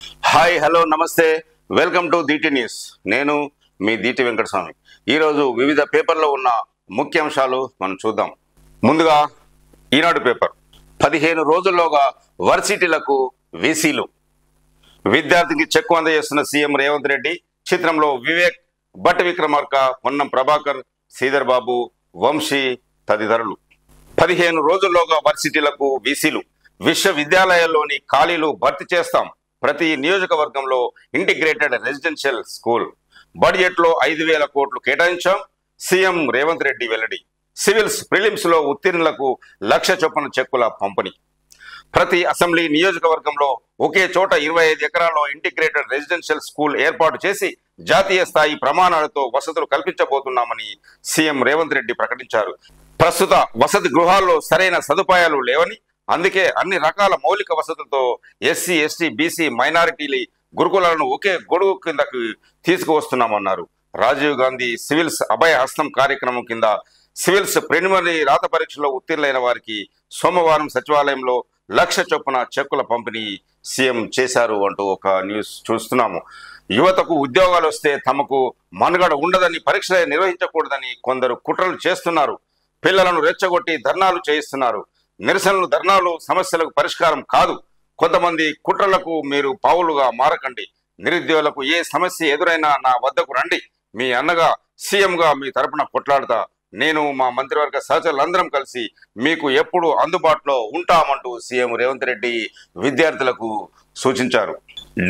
Hi hello నమస్తే welcome to Deeti news. నేను మీ దీటి వెంకటస్వామి. ఈరోజు వివిధ పేపర్లో ఉన్న ముఖ్యాంశాలు మనం చూద్దాం. ముందుగా ఈనాడు పేపర్, 15 రోజుల్లోగా వర్సిటీలకు వీసీలు, విద్యార్థికి చెక్కు అందజేస్తున్న సీఎం రేవంత్ రెడ్డి. చిత్రంలో వివేక్, భట్టి విక్రమార్క, పొన్నం ప్రభాకర్, శ్రీధర్ బాబు, వంశీ తదితరులు. 15 రోజుల్లోగా వర్సిటీలకు వీసీలు, విశ్వవిద్యాలయాల్లోని ఖాళీలు భర్తీ చేస్తాం. ప్రతి నియోజకవర్గంలో ఇంటిగ్రేటెడ్ రెసిడెన్షియల్ స్కూల్. బడ్జెట్లో 5,000 కోట్లు కేటాయించాం. సీఎం రేవంత్ రెడ్డి వెల్లడి. సివిల్స్ ప్రిలిమ్స్ లో ఉత్తీర్ణులకు 1,00,000 చొప్పున చెక్కుల పంపిణీ. ప్రతి అసెంబ్లీ నియోజకవర్గంలో ఒకే చోట 25 ఎకరాల్లో ఇంటిగ్రేటెడ్ రెసిడెన్షియల్ స్కూల్ ఏర్పాటు చేసి జాతీయ స్థాయి ప్రమాణాలతో వసతులు కల్పించబోతున్నామని సీఎం రేవంత్ రెడ్డి ప్రకటించారు. ప్రస్తుత వసతి గృహాల్లో సరైన సదుపాయాలు లేవని, అందుకే అన్ని రకాల మౌలిక వసతులతో ఎస్సీ, ఎస్టీ, బీసీ, మైనారిటీల గురుకులాలను ఒకే గొడుగు కిందకు తీసుకువస్తున్నామన్నారు. రాజీవ్ గాంధీ సివిల్స్ అభయ హస్తం కార్యక్రమం కింద సివిల్స్ ప్రిలిమినరీ రాత పరీక్షలో ఉత్తీర్ణులైన వారికి సోమవారం సచివాలయంలో 1,00,000 చొప్పున చెక్కుల పంపిణీ సీఎం చేశారు అంటూ ఒక న్యూస్ చూస్తున్నాము. యువతకు ఉద్యోగాలు వస్తే తమకు మనుగడ ఉండదని, పరీక్షలే నిర్వహించకూడదని కొందరు కుట్రలు చేస్తున్నారు. పిల్లలను రెచ్చగొట్టి ధర్నాలు చేయిస్తున్నారు. నిరసనలు, ధర్నాలు సమస్యలకు పరిష్కారం కాదు. కొంతమంది కుట్రలకు మీరు పావులుగా మారకండి. నిరుద్యోగులకు ఏ సమస్య ఎదురైనా నా వద్దకు రండి. మీ అన్నగా, సీఎంగా మీ తరపున కొట్లాడతా. నేను, మా మంత్రివర్గ సహచరులందరం కలిసి మీకు ఎప్పుడు అందుబాటులో ఉంటామంటూ సీఎం రేవంత్ రెడ్డి విద్యార్థులకు సూచించారు.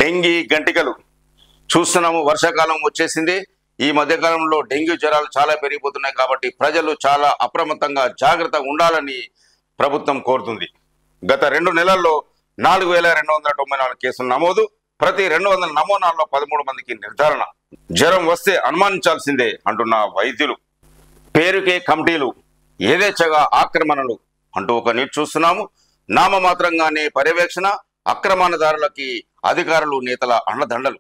డెంగీ గంటికలు చూస్తున్నాము. వర్షాకాలం వచ్చేసింది. ఈ మధ్యకాలంలో డెంగ్యూ జ్వరాలు చాలా పెరిగిపోతున్నాయి. కాబట్టి ప్రజలు చాలా అప్రమత్తంగా, జాగ్రత్తగా ఉండాలని ప్రభుత్వం కోరుతుంది. గత 2 నెలల్లో 4,294 కేసులు నమోదు. ప్రతి 200 నమూనాల్లో 13 మందికి నిర్ధారణ. జ్వరం వస్తే అనుమానించాల్సిందే అంటున్న వైద్యులు. పేరుకే కమిటీలు, యథేచ్ఛగా ఆక్రమణలు అంటూ ఒక న్యూస్ చూస్తున్నాము. నామమాత్రంగానే పర్యవేక్షణ, ఆక్రమణదారులకి అధికారులు, నేతల అండదండలు.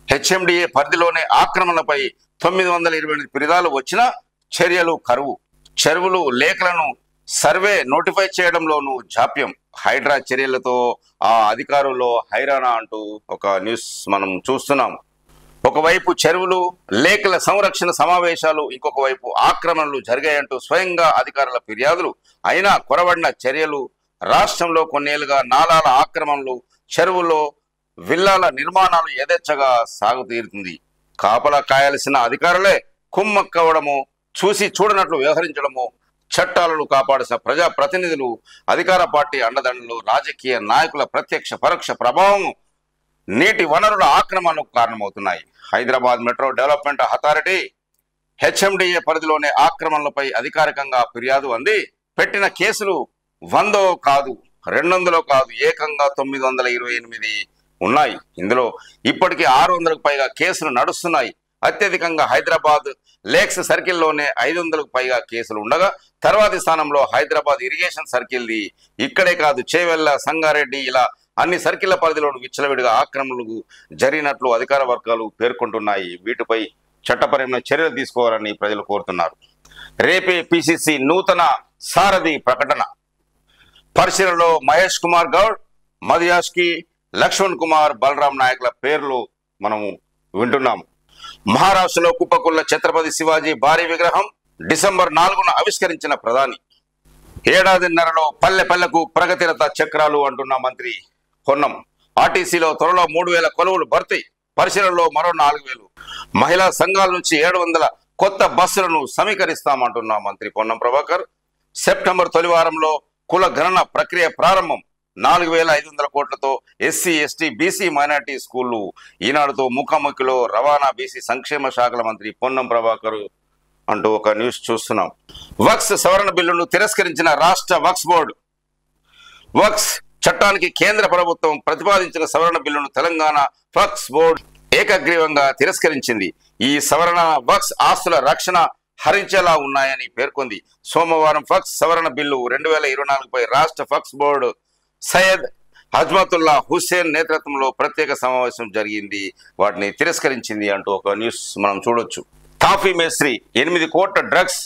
హెచ్ఎండిఏ పరిధిలోనే ఆక్రమణలపై 928 ఫిర్యాదులు వచ్చినా చర్యలు కరువు. చెరువులు, లేఖలను సర్వే నోటిఫై చేయడంలోనూ జాప్యం. హైడ్రా చర్యలతో ఆ అధికారుల్లో హైరానా అంటూ ఒక న్యూస్ మనం చూస్తున్నాం. ఒకవైపు చెరువులు, లేఖల సంరక్షణ సమావేశాలు, ఇంకొక వైపు ఆక్రమణలు జరిగాయంటూ స్వయంగా అధికారుల ఫిర్యాదులు. అయినా కొరవడిన చర్యలు. రాష్ట్రంలో కొన్నేళ్లుగా నాలాల ఆక్రమణలు, చెరువుల్లో విల్లాల నిర్మాణాలు యథేచ్ఛగా సాగుతీరుతుంది. కాపలా కాయాల్సిన అధికారులే కుమ్మక్కవడము, చూసి చూడనట్లు వ్యవహరించడము. చట్టాలను కాపాడాల్సిన ప్రజా ప్రతినిధులు, అధికార పార్టీ అండదండలు, రాజకీయ నాయకుల ప్రత్యక్ష పరోక్ష ప్రభావం నీటి వనరుల ఆక్రమణకు కారణమవుతున్నాయి. Hyderabad metro development authority HMDA పరిధిలోనే ఆక్రమణలపై అధికారికంగా ఫిర్యాదు అంది. పెట్టిన కేసులు 100 కాదు, 200 కాదు, ఏకంగా 928 ఉన్నాయి. ఇందులో ఇప్పటికీ 600కు పైగా కేసులు నడుస్తున్నాయి. అత్యధికంగా హైదరాబాద్ లేక్స్ సర్కిల్లోనే 500కు పైగా కేసులు ఉండగా తర్వాతి స్థానంలో హైదరాబాద్ ఇరిగేషన్ సర్కిల్ది. ఇక్కడే కాదు, చేవెళ్ల, సంగారెడ్డి, ఇలా అన్ని సర్కిళ్ల పరిధిలో విచ్చలవిడిగా ఆక్రమణలు జరిగినట్లు అధికార వర్గాలు పేర్కొంటున్నాయి. వీటిపై చట్టపరమైన చర్యలు తీసుకోవాలని ప్రజలు కోరుతున్నారు. రేపే పిసిసి నూతన సారథి ప్రకటన. పరిశీలనలో మహేష్ కుమార్ గౌడ్, మధుయాష్కి, లక్ష్మణ్ కుమార్, బలరాం నాయకుల పేర్లు మనము వింటున్నాము. మహారాష్ట్రలో కుప్పకుల్ల ఛత్రపతి శివాజీ భారీ విగ్రహం డిసెంబర్ 4న ఆవిష్కరించిన ప్రధాని. ఏడాదిన్నరలో పల్లె పల్లెకు ప్రగతిరత చక్రాలు అంటున్న మంత్రి పొన్నం. ఆర్టీసీలో త్వరలో 3,000 కొలువులు భర్తీ. పరిశీలనలో మరో 4,000. మహిళా సంఘాల నుంచి 700 కొత్త బస్సులను సమీకరిస్తామంటున్న మంత్రి పొన్నం ప్రభాకర్. సెప్టెంబర్ తొలి వారంలో కుల గణన ప్రక్రియ ప్రారంభం. 4,500 కోట్లతో ఎస్సీ, ఎస్టీ, బీసీ, మైనార్టీ స్కూళ్లు. ఈనాడుతో ముఖాముఖిలో రవాణా, బీసీ సంక్షేమ శాఖల మంత్రి పొన్నం ప్రభాకర్ అంటూ ఒక న్యూస్ చూస్తున్నాం. వక్స్ సవరణ బిల్లును తిరస్కరించిన రాష్ట్ర వక్స్ బోర్డు. వక్స్ చట్టానికి కేంద్ర ప్రభుత్వం ప్రతిపాదించిన సవరణ బిల్లును తెలంగాణ వక్స్ బోర్డు ఏకగ్రీవంగా తిరస్కరించింది. ఈ సవరణ వక్స్ ఆస్తుల రక్షణ హరించేలా ఉన్నాయని పేర్కొంది. సోమవారం వక్స్ సవరణ బిల్లు 2024పై రాష్ట్ర వక్స్ బోర్డు సయ్యద్ హజ్మతుల్లా హుస్సేన్ నేతృత్వంలో ప్రత్యేక సమావేశం జరిగింది. వాటిని తిరస్కరించింది అంటూ ఒక న్యూస్ మనం చూడొచ్చు. తాఫీ మేస్త్రి 8 కోట్ల డ్రగ్స్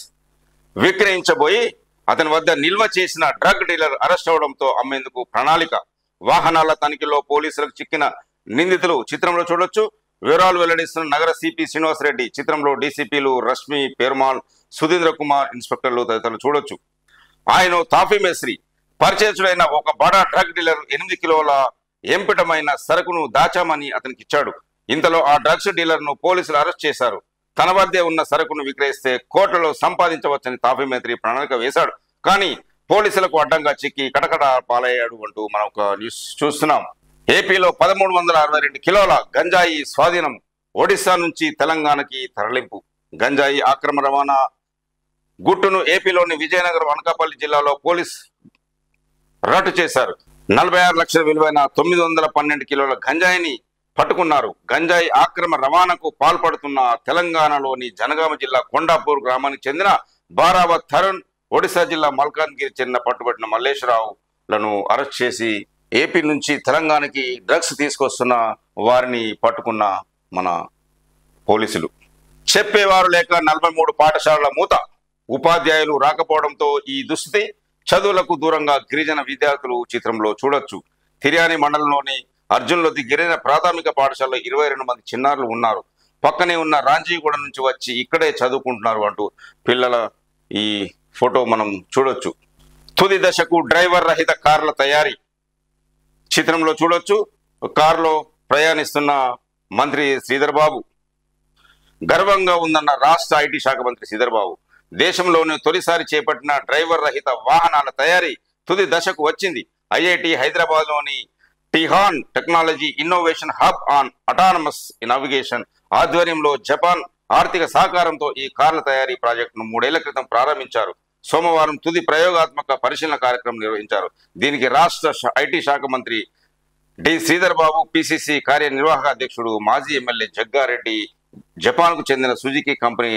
విక్రయించబోయి అతని వద్ద నిల్వ చేసిన డ్రగ్ డీలర్ అరెస్ట్ అవడంతో అమ్మేందుకు ప్రణాళిక. వాహనాల తనిఖీలో పోలీసులకు చిక్కిన నిందితులు చిత్రంలో చూడొచ్చు. వివరాలు వెల్లడిస్తున్న నగర సిపి శ్రీనివాసరెడ్డి, చిత్రంలో డీసీపీలు రష్మి, పెరుమాల్, సుధీంద్ర కుమార్, ఇన్స్పెక్టర్లు తదితరులు చూడొచ్చు. ఆయన తాఫీ మేస్త్రి, పరిచయచుడైన ఒక బడా డ్రగ్ డీలర్ 8 కిలోల ఎంపిటమైన సరుకును దాచామని అతనికి ఇచ్చాడు. ఇంతలో ఆ డ్రగ్స్ డీలర్ ను పోలీసులు అరెస్ట్ చేశారు. తన వద్దే ఉన్న సరుకును విక్రయిస్తే కోట్లలో సంపాదించవచ్చని తాఫీ మేస్త్రి ప్రణాళిక వేశాడు. కానీ పోలీసులకు అడ్డంగా చిక్కి కటకట పాలయ్యాడు అంటూ మనం ఒక న్యూస్ చూస్తున్నాం. ఏపీలో 1362 కిలోల గంజాయి స్వాధీనం, ఒడిశా నుంచి తెలంగాణకి తరలింపు. గంజాయి అక్రమ రవాణా గుట్టును ఏపీలోని విజయనగరం, అనకాపల్లి జిల్లాలో పోలీస్ రట్టు చేశారు. 46 లక్షల విలువైన 912 కిలోల గంజాయిని పట్టుకున్నారు. గంజాయి అక్రమ రవాణాకు పాల్పడుతున్న తెలంగాణలోని జనగామ జిల్లా కొండాపూర్ గ్రామానికి చెందిన బారావత్ తరుణ్, ఒడిశా జిల్లా మల్కాన్గిరి చెందిన పట్టుబట్టిన మల్లేశ్వరరావులను అరెస్ట్ చేసి ఏపీ నుంచి తెలంగాణకి డ్రగ్స్ తీసుకొస్తున్న వారిని పట్టుకున్న మన పోలీసులు. చెప్పేవారు లేక 43 పాఠశాలల మూత, ఉపాధ్యాయులు రాకపోవడంతో ఈ దుస్థితి. చదువులకు దూరంగా గిరిజన విద్యార్థులు చిత్రంలో చూడొచ్చు. తిర్యాని మండలంలోని అర్జున్లోది గిరిజన ప్రాథమిక పాఠశాలలో 22 మంది చిన్నారులు ఉన్నారు. పక్కనే ఉన్న రాంజీగూడ నుంచి వచ్చి ఇక్కడే చదువుకుంటున్నారు అంటూ పిల్లల ఈ ఫోటో మనం చూడొచ్చు. తుది దశకు డ్రైవర్ రహిత కార్ల తయారీ చిత్రంలో చూడొచ్చు. కారులో ప్రయాణిస్తున్న మంత్రి శ్రీధర్ బాబు. గర్వంగా ఉందన్న రాష్ట్ర ఐటీ శాఖ మంత్రి శ్రీధర్ బాబు. దేశంలోనే తొలిసారి చేపట్టిన డ్రైవర్ రహిత వాహనాల తయారీ తుది దశకు వచ్చింది. ఐఐటి హైదరాబాద్ లోని TiHAN technology innovation hub on autonomous navigation ఆధ్వర్యంలో జపాన్ ఆర్థిక సహకారంతో ఈ కార్ల తయారీ ప్రాజెక్టును 3 ఏళ్ల క్రితం ప్రారంభించారు. సోమవారం తుది ప్రయోగాత్మక పరిశీలన కార్యక్రమం నిర్వహించారు. దీనికి రాష్ట్ర ఐటీ శాఖ మంత్రి డి శ్రీధర్ బాబు, పిసిసి కార్యనిర్వాహక అధ్యక్షుడు మాజీ ఎమ్మెల్యే జగ్గారెడ్డి, జపాన్కు చెందిన సుజుకి కంపెనీ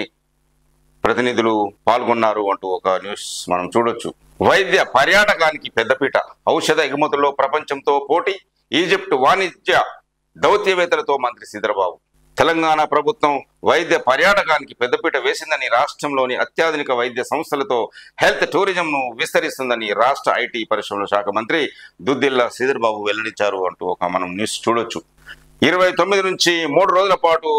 ప్రతినిధులు పాల్గొన్నారు అంటూ ఒక న్యూస్ మనం చూడొచ్చు. వైద్య పర్యాటకానికి పెద్దపీట, ఔషధ ఎగుమతుల్లో ప్రపంచంతో పోటీ, ఈజిప్ట్ వాణిజ్య దౌత్యవేత్తలతో మంత్రి శ్రీధర్ బాబు. తెలంగాణ ప్రభుత్వం వైద్య పర్యాటకానికి పెద్దపీట వేసిందని, రాష్ట్రంలోని అత్యాధునిక వైద్య సంస్థలతో హెల్త్ టూరిజంను విస్తరిస్తుందని రాష్ట్ర ఐటీ పరిశ్రమల శాఖ మంత్రి దుద్దిల్ల శ్రీధర్ బాబు వెల్లడించారు అంటూ ఒక మనం న్యూస్ చూడొచ్చు. 29 నుంచి 3 రోజుల పాటు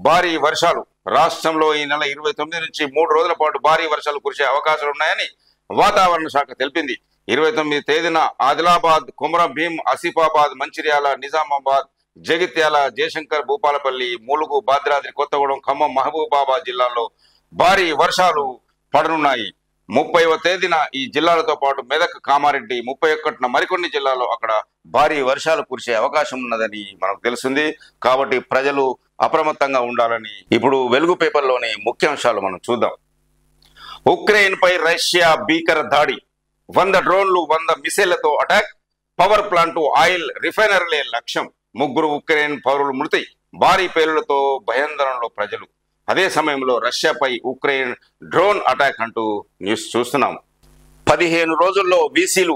భారీ వర్షాలు. రాష్ట్రంలో ఈ నెల 29 నుంచి 3 రోజుల పాటు భారీ వర్షాలు కురిసే అవకాశాలు ఉన్నాయని వాతావరణ శాఖ తెలిపింది. 29 తేదీన ఆదిలాబాద్, కుమరం భీం, ఆసిఫాబాద్, మంచిర్యాల, నిజామాబాద్, జగిత్యాల, జయశంకర్, భూపాలపల్లి, ములుగు, భద్రాద్రి కొత్తగూడెం, ఖమ్మం, మహబూబాబాద్ జిల్లాల్లో భారీ వర్షాలు పడనున్నాయి. 30వ తేదీన ఈ జిల్లాలతో పాటు మెదక్, కామారెడ్డి, 31న మరికొన్ని జిల్లాల్లో అక్కడ భారీ వర్షాలు కురిసే అవకాశం ఉన్నదని మనకు తెలుస్తుంది. కాబట్టి ప్రజలు అప్రమత్తంగా ఉండాలని ఇప్పుడు వెలుగు పేపర్లోని ముఖ్యాంశాలు మనం చూద్దాం. ఉక్రెయిన్ పై రష్యా భీకర దాడి, 100 డ్రోన్లు, 100 మిసైళ్లతో అటాక్, పవర్ ప్లాంట్, ఆయిల్ రిఫైనరీలే లక్ష్యం, 3 ఉక్రెయిన్ పౌరులు మృతి, భారీ పేలులతో భయాందోళనలో ప్రజలు. అదే సమయంలో రష్యాపై ఉక్రెయిన్ డ్రోన్ అటాక్ అంటూ న్యూస్ చూస్తున్నాం. 15 రోజుల్లో వీసీలు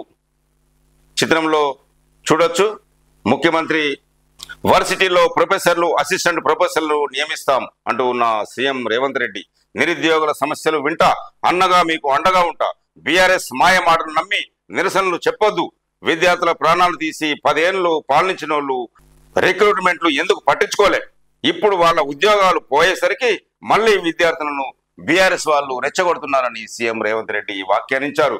చిత్రంలో చూడొచ్చు. ముఖ్యమంత్రి వర్సిటీలో ప్రొఫెసర్లు, అసిస్టెంట్ ప్రొఫెసర్లు నియమిస్తాం అంటూ ఉన్న సీఎం రేవంత్ రెడ్డి. నిరుద్యోగుల సమస్యలు వింటా, అన్నగా మీకు అండగా ఉంటా, బీఆర్ఎస్ మాయ మాటలు నమ్మి నిరసనలు చెప్పొద్దు, విద్యార్థుల ప్రాణాలు తీసి 10 ఏళ్ళు పాలించిన వాళ్ళు రిక్రూట్మెంట్లు ఎందుకు పట్టించుకోలే, ఇప్పుడు వాళ్ళ ఉద్యోగాలు పోయేసరికి మళ్ళీ విద్యార్థులను బీఆర్ఎస్ వాళ్ళు రెచ్చగొడుతున్నారని సీఎం రేవంత్ రెడ్డి వ్యాఖ్యానించారు.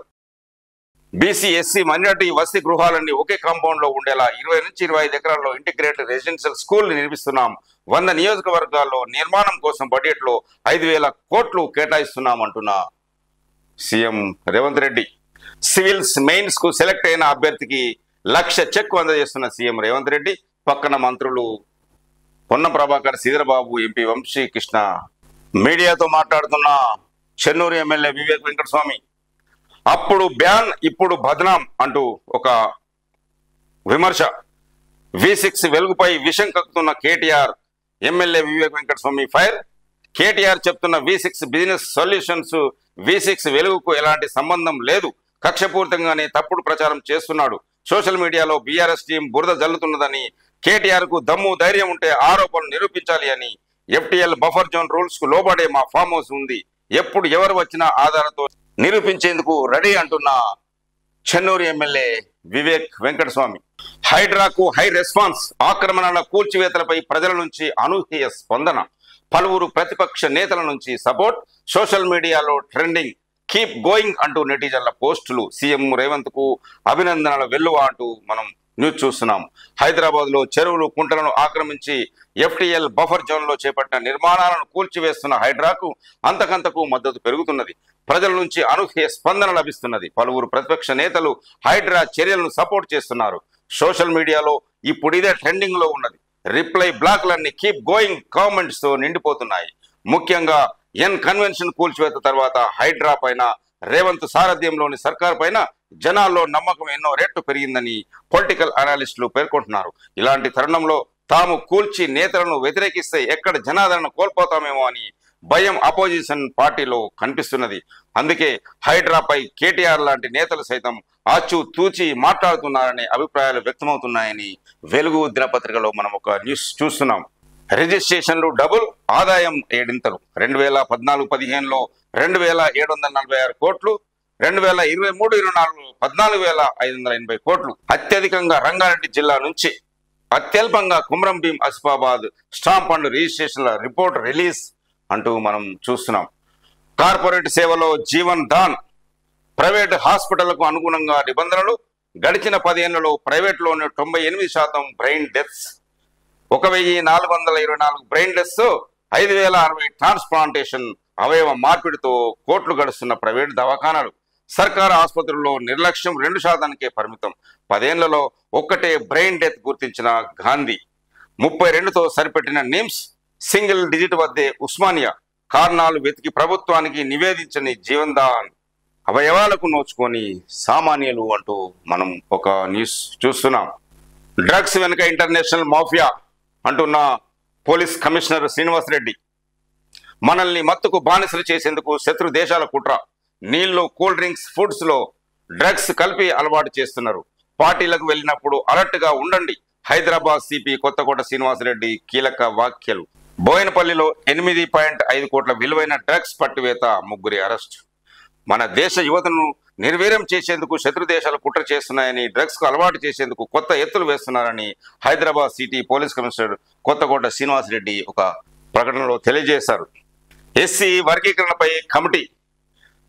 బీసీ, ఎస్సీ, మైనారిటీ వసతి గృహాలన్నీ ఒకే కాంపౌండ్ లో ఉండేలా 20 నుంచి 25 ఎకరాల్లో ఇంటిగ్రేటెడ్ రెసిడెన్షియల్ స్కూల్ నిర్మిస్తున్నాం. 100 నియోజకవర్గాల్లో నిర్మాణం కోసం బడ్జెట్ లో 5,000 కోట్లు కేటాయిస్తున్నామంటున్న CM Revanth Reddy. Civils mains కు సెలెక్ట్ అయిన అభ్యర్థికి 1,00,000 చెక్ అందజేస్తున్న సీఎం రేవంత్ రెడ్డి. పక్కన మంత్రులు పొన్నం ప్రభాకర్, శ్రీధర్ బాబు, ఎంపీ వంశీ కృష్ణ. మీడియాతో మాట్లాడుతున్న చెన్నూరు ఎమ్మెల్యే వివేక్ వెంకటస్వామి, అప్పుడు బ్యాన్ ఇప్పుడు బద్నాం అంటూ ఒక విమర్శ. V6 వెలుగుపై విషం కక్కుతున్న కేటీఆర్, ఎమ్మెల్యే వివేక్ వెంకటస్వామి ఫైర్. కేటీఆర్ చెప్తున్న V6 బిజినెస్ సొల్యూషన్స్ V6 వెలుగుకు ఎలాంటి సంబంధం లేదు, కక్షపూరితంగానే తప్పుడు ప్రచారం చేస్తున్నాడు. సోషల్ మీడియాలో బీఆర్ఎస్ టీం బురద జల్లుతున్నదని, కేటీఆర్ కు దమ్ము ధైర్యం ఉంటే ఆరోపణలు నిరూపించాలి అని. FTL బఫర్ జోన్ రూల్స్ కు లోబడే మా ఫామ్ హౌస్ ఉంది, ఎప్పుడు ఎవరు వచ్చినా ఆధారంతో నిరూపించేందుకు రెడీ అంటున్న చెన్నూరు ఎమ్మెల్యే వివేక్ వెంకటస్వామి. హైడ్రాకు హై రెస్పాన్స్. ఆక్రమణల కూల్చివేతలపై ప్రజల నుంచి అనూహ్య స్పందన. పలువురు ప్రతిపక్ష నేతల నుంచి సపోర్ట్. సోషల్ మీడియాలో ట్రెండింగ్. కీప్ గోయింగ్ అంటూ నెటిజన్ల పోస్టులు. సీఎం రేవంత్ కు అభినందనల వెల్లువ అంటూ మనం న్యూస్ చూస్తున్నాం. హైదరాబాద్ లో చెరువులు కుంటలను ఆక్రమించి FTL బఫర్ జోన్ లో చేపట్టిన నిర్మాణాలను కూల్చివేస్తున్న హైడ్రాకు అంతకంతకు మద్దతు పెరుగుతున్నది. ప్రజల నుంచి అనూహ్య స్పందన లభిస్తున్నది. పలువురు ప్రతిపక్ష నేతలు హైడ్రా చర్యలను సపోర్ట్ చేస్తున్నారు. సోషల్ మీడియాలో ఇప్పుడు ఇదే ట్రెండింగ్ లో ఉన్నది. రిప్లై బ్లాక్లన్నీ కీప్ గోయింగ్ కామెంట్స్ తో నిండిపోతున్నాయి. ముఖ్యంగా కన్వెన్షన్ కూల్చివేత తర్వాత హైడ్రా పైన, రేవంత్ సారథ్యంలోని సర్కార్ పైన జనాల్లో నమ్మకం ఎన్నో రెట్లు పెరిగిందని పొలిటికల్ అనలిస్టులు పేర్కొంటున్నారు. ఇలాంటి తరుణంలో తాము కూల్చి నేతలను వ్యతిరేకిస్తే ఎక్కడ జనాదరణ కోల్పోతామేమో అని భయం అపోజిషన్ పార్టీలో కనిపిస్తున్నది. అందుకే హైడ్రాపై కేటీఆర్ లాంటి నేతలు సైతం ఆచూ తూచి మాట్లాడుతున్నారనే అభిప్రాయాలు వ్యక్తమవుతున్నాయని వెలుగు దినపత్రికలో మనం ఒక న్యూస్ చూస్తున్నాం. రిజిస్ట్రేషన్లు డబుల్, ఆదాయం ఏడింతలు. 2014-15లో 2,746 కోట్లు, 2023-24 14,580 కోట్లు. అత్యధికంగా రంగారెడ్డి జిల్లా నుంచి, అత్యల్పంగా కుమ్రం భీం ఆసిఫాబాద్ స్టాంప్ ఫండ్ రిజిస్ట్రేషన్ల రిపోర్ట్ రిలీజ్ అంటూ మనం చూస్తున్నాం. కార్పొరేట్ సేవలో జీవన్ దాన్. ప్రైవేట్ హాస్పిటళ్లకు అనుగుణంగా నిబంధనలు. గడిచిన 10 ఏళ్లలో ప్రైవేట్లోనే 98% brain deaths, 1,424 brain deaths, 5,060 transplantation అవయవ మార్పిడితో కోట్లు గడుస్తున్న ప్రైవేట్ దవాఖానాలు. సర్కారు ఆసుపత్రుల్లో నిర్లక్ష్యం 2%కే పరిమితం. 10 ఏళ్లలో ఒక్కటే బ్రెయిన్ డెత్ గుర్తించిన గాంధీ. 32తో సరిపెట్టిన నిమ్స్. సింగిల్ డిజిట్ వద్దే ఉస్మానియా. కారణాలు వెతికి ప్రభుత్వానికి నివేదించని జీవన్ దాన్. అవయవాలకు నోచుకొని సామాన్యులు అంటూ మనం ఒక న్యూస్ చూస్తున్నాం. డ్రగ్స్ వెనుక ఇంటర్నేషనల్ మాఫియా అంటున్న పోలీస్ కమిషనర్ శ్రీనివాస్ రెడ్డి. మనల్ని మత్తుకు బానిసలు చేసేందుకు శత్రు దేశాల కుట్ర. నీళ్లు, కూల్ డ్రింక్స్, ఫుడ్స్ లో డ్రగ్స్ కలిపి అలవాటు చేస్తున్నారు. పార్టీలకు వెళ్ళినప్పుడు అలర్ట్ గా ఉండండి. హైదరాబాద్ సిపి కొత్తకోట శ్రీనివాస్ రెడ్డి కీలక వ్యాఖ్యలు. బోయినపల్లిలో 8.5 కోట్ల విలువైన డ్రగ్స్ పట్టివేత, 3 అరెస్ట్. మన దేశ యువతను నిర్వీర్యం చేసేందుకు శత్రు దేశాలు కుట్ర చేస్తున్నాయని, డ్రగ్స్ కు అలవాటు చేసేందుకు కొత్త ఎత్తులు వేస్తున్నారని Hyderabad city police commissioner Kothakota Srinivas Reddy ఒక ప్రకటనలో తెలియజేశారు. ఎస్సీ వర్గీకరణపై కమిటీ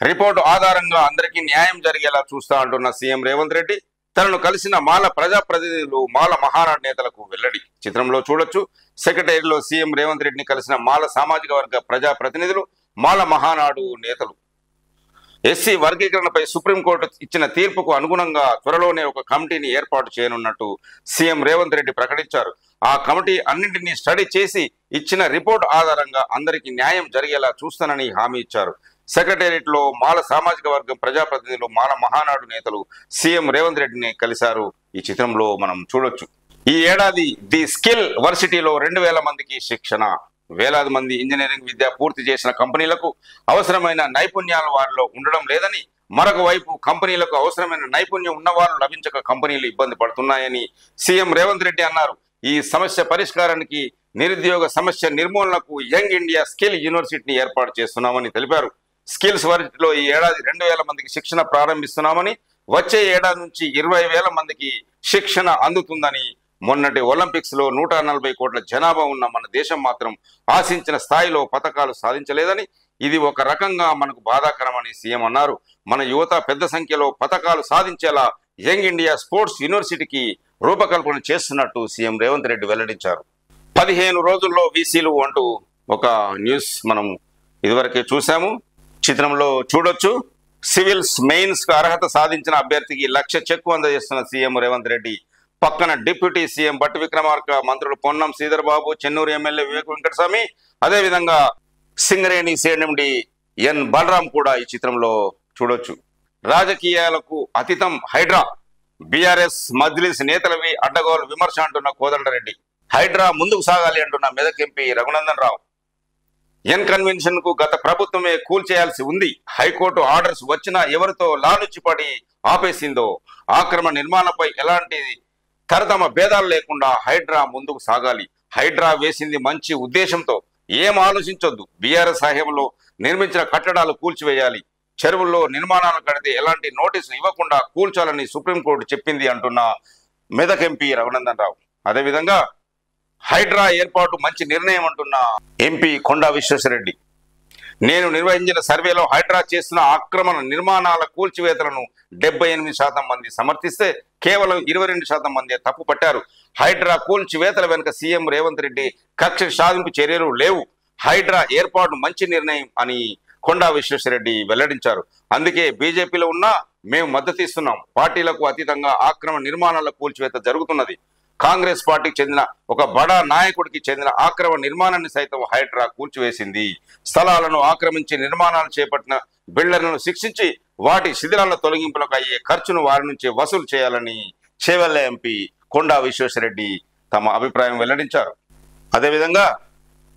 రిపోర్టు ఆధారంగా అందరికీ న్యాయం జరిగేలా చూస్తా అంటున్న సీఎం రేవంత్ రెడ్డి తనను కలిసిన మాల ప్రజాప్రతినిధులు, మాల మహానాడు నేతలకు వెల్లడి. చిత్రంలో చూడొచ్చు. సెక్రటరీలో సీఎం రేవంత్ రెడ్డిని కలిసిన మాల సామాజిక వర్గ ప్రజాప్రతినిధులు, మాల మహానాడు నేతలు. ఎస్సీ వర్గీకరణపై సుప్రీంకోర్టు ఇచ్చిన తీర్పుకు అనుగుణంగా త్వరలోనే ఒక కమిటీని ఏర్పాటు చేయనున్నట్టు సీఎం రేవంత్ రెడ్డి ప్రకటించారు. ఆ కమిటీ అన్నింటినీ స్టడీ చేసి ఇచ్చిన రిపోర్ట్ ఆధారంగా అందరికీ న్యాయం జరిగేలా చూస్తానని హామీ ఇచ్చారు. సెక్రటేరియట్ లో మాల సామాజిక వర్గం ప్రజాప్రతినిధులు, మాల మహానాడు నేతలు సీఎం రేవంత్ రెడ్డిని కలిశారు. ఈ చిత్రంలో మనం చూడొచ్చు. ఈ ఏడాది ది స్కిల్ వర్సిటీలో 2,000 మందికి శిక్షణ. వేలాది మంది ఇంజనీరింగ్ విద్య పూర్తి చేసిన కంపెనీలకు అవసరమైన నైపుణ్యాలు వారిలో ఉండడం లేదని, మరొక వైపు కంపెనీలకు అవసరమైన నైపుణ్యం ఉన్నవారు లభించక కంపెనీలు ఇబ్బంది పడుతున్నాయని సీఎం రేవంత్ రెడ్డి అన్నారు. ఈ సమస్య పరిష్కారానికి, నిరుద్యోగ సమస్య నిర్మూలనకు యంగ్ ఇండియా స్కిల్ యూనివర్సిటీని ఏర్పాటు చేస్తున్నామని తెలిపారు. స్కిల్స్ వర్సిటీలో ఈ ఏడాది 2,000 మందికి శిక్షణ ప్రారంభిస్తున్నామని, వచ్చే ఏడాది నుంచి 20,000 మందికి శిక్షణ అందుతుందని. మొన్నటి ఒలింపిక్స్ లో 140 కోట్ల జనాభా ఉన్న మన దేశం మాత్రం ఆశించిన స్థాయిలో పథకాలు సాధించలేదని, ఇది ఒక రకంగా మనకు బాధాకరమని సీఎం అన్నారు. మన యువత పెద్ద సంఖ్యలో పథకాలు సాధించేలా యంగ్ ఇండియా స్పోర్ట్స్ యూనివర్సిటీకి రూపకల్పన చేస్తున్నట్టు సీఎం రేవంత్ రెడ్డి వెల్లడించారు. 15 రోజుల్లో వీసీలు అంటూ ఒక న్యూస్ మనం ఇదివరకే చూసాము. చిత్రంలో చూడొచ్చు. సివిల్స్ మెయిన్స్ కు అర్హత సాధించిన అభ్యర్థికి 1,00,000 చెక్కు అందజేస్తున్న సీఎం రేవంత్ రెడ్డి. పక్కన డిప్యూటీ సీఎం బట్టి విక్రమార్క, మంత్రులు పొన్నం శ్రీధర్ బాబు, చెన్నూరు ఎమ్మెల్యే వివేక్ వెంకటస్వామి, అదేవిధంగా సింగరేణి సిఎండి ఎన్ బలరాం కూడా ఈ చిత్రంలో చూడొచ్చు. రాజకీయాలకు అతీతం హైడ్రా. బీఆర్ఎస్ మజ్లిస్ నేతలవి అడ్డగోలు విమర్శ అంటున్న కోదండరెడ్డి. హైడ్రా ముందుకు సాగాలి అంటున్న మెదక్ ఎంపీ రఘునందన్ రావు. కన్వెన్షన్ కు గత ప్రభుత్వమే కూల్చేయాల్సి ఉంది. హైకోర్టు ఆర్డర్స్ వచ్చినా ఎవరితో లాలుచిపడి ఆపేసిందో. ఆక్రమణ నిర్మాణంపై ఎలాంటి తరతమ భేదాలు లేకుండా హైడ్రా ముందుకు సాగాలి. హైడ్రా వేసింది మంచి ఉద్దేశంతో, ఏం ఆలోచించొద్దు. బీఆర్ఎస్ హయాంలో నిర్మించిన కట్టడాలు కూల్చివేయాలి. చెరువుల్లో నిర్మాణాలు కడితే ఎలాంటి నోటీసులు ఇవ్వకుండా కూల్చాలని సుప్రీంకోర్టు చెప్పింది అంటున్న మెదక్ ఎంపీ రఘునందన్ రావు. అదేవిధంగా హైడ్రా ఏర్పాటు మంచి నిర్ణయం అంటున్న ఎంపీ కొండా విశ్వేశ్వరరెడ్డి. నేను నిర్వహించిన సర్వేలో హైడ్రా చేస్తున్న ఆక్రమణ నిర్మాణాల కూల్చివేతలను 78% మంది సమర్థిస్తే కేవలం 22% మంది తప్పు పట్టారు. హైడ్రా కూల్చివేతల వెనుక సీఎం రేవంత్ రెడ్డి కక్ష సాధింపు చర్యలు లేవు. హైడ్రా ఏర్పాటు మంచి నిర్ణయం అని కొండా విశ్వేశ్వరరెడ్డి వెల్లడించారు. అందుకే బీజేపీలో ఉన్నా మేము మద్దతు ఇస్తున్నాం. పార్టీలకు అతీతంగా ఆక్రమణ నిర్మాణాల కూల్చివేత జరుగుతున్నది. కాంగ్రెస్ పార్టీకి చెందిన ఒక బడా నాయకుడికి చెందిన ఆక్రమణ నిర్మాణాన్ని సైతం హైడ్రా కూల్చివేసింది. స్థలాలను ఆక్రమించి నిర్మాణాలు చేపట్టిన బిల్డర్లను శిక్షించి వాటి శిథిలాల తొలగింపులకు అయ్యే ఖర్చును వారి నుంచి వసూలు చేయాలని చేవెళ్ల ఎంపీ కొండా విశ్వేశ్వరరెడ్డి తమ అభిప్రాయం వెల్లడించారు. అదేవిధంగా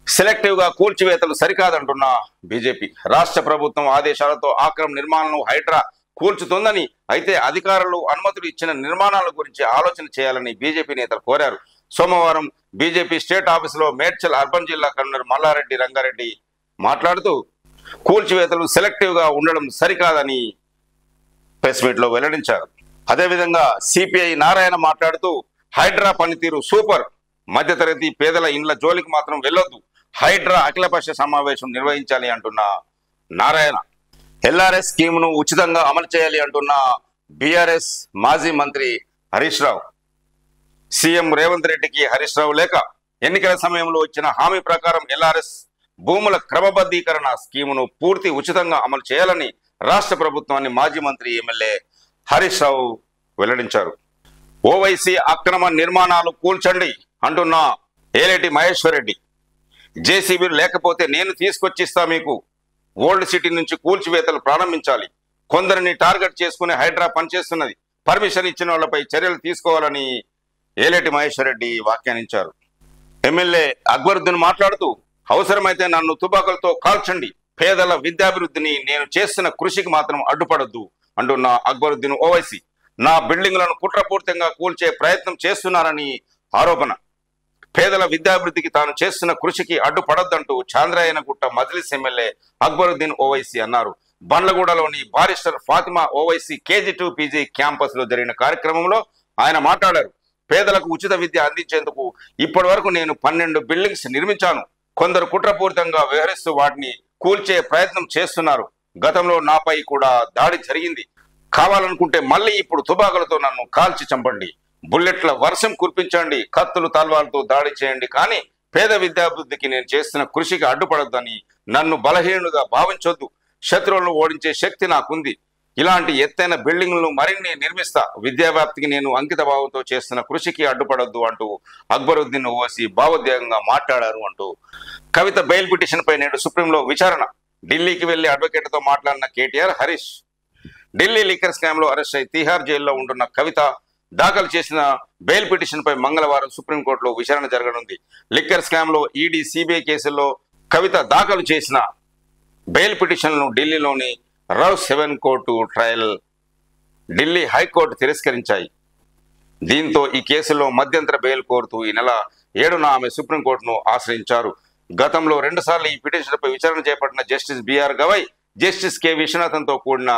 సెలెక్టివ్ గా కూల్చివేతలు సరికాదంటున్న బీజేపీ. రాష్ట్ర ప్రభుత్వం ఆదేశాలతో ఆక్రమణ నిర్మాణాలను హైడ్రా కూల్చుతుందని, అయితే అధికారులు అనుమతులు ఇచ్చిన నిర్మాణాల గురించి ఆలోచన చేయాలని బీజేపీ నేతలు కోరారు. సోమవారం బీజేపీ స్టేట్ ఆఫీసులో మేడ్చల్ అర్బన్ జిల్లా కన్వీనర్ మల్లారెడ్డి రంగారెడ్డి మాట్లాడుతూ కూల్చివేతలు సెలెక్టివ్ గా ఉండడం సరికాదని ప్రెస్ మీట్ లో వెల్లడించారు. అదేవిధంగా సిపిఐ నారాయణ మాట్లాడుతూ హైడ్రా పనితీరు సూపర్, మధ్యతరగతి పేదల ఇండ్ల జోలికి మాత్రం వెళ్ళొద్దు, హైడ్రా అఖిలపక్ష సమావేశం నిర్వహించాలి అంటున్న నారాయణ. ఎల్ఆర్ఎస్ స్కీమ్ను ఉచితంగా అమలు చేయాలి అంటున్న బీఆర్ఎస్ మాజీ మంత్రి హరీష్ రావు. సీఎం రేవంత్ రెడ్డికి హరీష్ రావు లేఖ. ఎన్నికల సమయంలో ఇచ్చిన హామీ ప్రకారం ఎల్ఆర్ఎస్ భూముల క్రమబద్ధీకరణ స్కీమును పూర్తి ఉచితంగా అమలు చేయాలని రాష్ట్ర ప్రభుత్వాన్ని మాజీ మంత్రి ఎమ్మెల్యే హరీష్ రావు వెల్లడించారు. ఓవైసీ అక్రమ నిర్మాణాలు కూల్చండి అంటున్న ఏలేటి మహేశ్వర్ రెడ్డి. జేసీబీలు లేకపోతే నేను తీసుకొచ్చిస్తా మీకు. ఓల్డ్ సిటీ నుంచి కూల్చివేతలు ప్రారంభించాలి. కొందరిని టార్గెట్ చేసుకుని హైడ్రా పనిచేస్తున్నది. పర్మిషన్ ఇచ్చిన వాళ్లపై చర్యలు తీసుకోవాలని ఏలేటి మహేశ్వర్ రెడ్డి వ్యాఖ్యానించారు. ఎమ్మెల్యే అక్బరుద్దీన్ మాట్లాడుతూ అవసరమైతే నన్ను తుపాకులతో కాల్చండి, పేదల విద్యాభివృద్ధిని నేను చేస్తున్న కృషికి మాత్రం అడ్డుపడద్దు అంటున్న అక్బరుద్దీన్ ఓవైసీ. నా బిల్డింగ్లను కుట్రపూర్తంగా కూల్చే ప్రయత్నం చేస్తున్నారని ఆరోపణ. పేదల విద్యాభివృద్ధికి తాను చేస్తున్న కృషికి అడ్డుపడొద్దంటూ చాంద్రాయనగుట్ట మజ్లిస్ ఎమ్మెల్యే అక్బరుద్దీన్ ఓవైసీ అన్నారు. బండ్లగూడలోని barrister Fatima Owaisi KG2 PG campus లో జరిగిన కార్యక్రమంలో ఆయన మాట్లాడారు. పేదలకు ఉచిత విద్య అందించేందుకు ఇప్పటి వరకు నేను 12 బిల్డింగ్స్ నిర్మించాను. కొందరు కుట్రపూరితంగా వ్యవహరిస్తూ వాటిని కూల్చే ప్రయత్నం చేస్తున్నారు. గతంలో నాపై కూడా దాడి జరిగింది. కావాలనుకుంటే మళ్ళీ ఇప్పుడు తుపాకులతో నన్ను కాల్చి చంపండి, బుల్లెట్ల వర్షం కురిపించండి, కత్తులు తల్వాలతో దాడి చేయండి, కానీ పేద విద్యాభివృద్ధికి నేను చేస్తున్న కృషికి అడ్డుపడొద్దని, నన్ను బలహీనులుగా భావించొద్దు, శత్రువులను ఓడించే శక్తి నాకుంది, ఇలాంటి ఎత్తైన బిల్డింగ్లను మరిన్ని నిర్మిస్తా, విద్యావ్యాప్తికి నేను అంకిత భావంతో చేస్తున్న కృషికి అడ్డుపడొద్దు అంటూ అక్బరుద్దీన్ ఓవైసీ భావోద్వేగంగా మాట్లాడారు అంటూ కవిత బెయిల్ పిటిషన్ పై నేడు సుప్రీంలో విచారణ. ఢిల్లీకి వెళ్లి అడ్వకేట్తో మాట్లాడిన కేటీఆర్, హరీష్. ఢిల్లీ లిక్కర్ స్కామ్ లో అరెస్ట్ అయి తిహార్ జైల్లో ఉంటున్న కవిత దాఖలు చేసిన బెయిల్ పిటిషన్ పై మంగళవారం సుప్రీంకోర్టులో విచారణ జరగనుంది. లిక్కర్ స్కామ్ లో ఈడీ సిబిఐ కేసుల్లో కవిత దాఖలు చేసిన బెయిల్ పిటిషన్లను ఢిల్లీలోని Rouse 7 court trial Delhi high court తిరస్కరించాయి. దీంతో ఈ కేసులో మధ్యంతర బెయిల్ కోరుతూ ఈ నెల 7న ఆమె సుప్రీంకోర్టును ఆశ్రయించారు. గతంలో 2 సార్లు ఈ పిటిషన్పై విచారణ చేపట్టిన justice BR Gavai, justice K విశ్వనాథన్తో కూడిన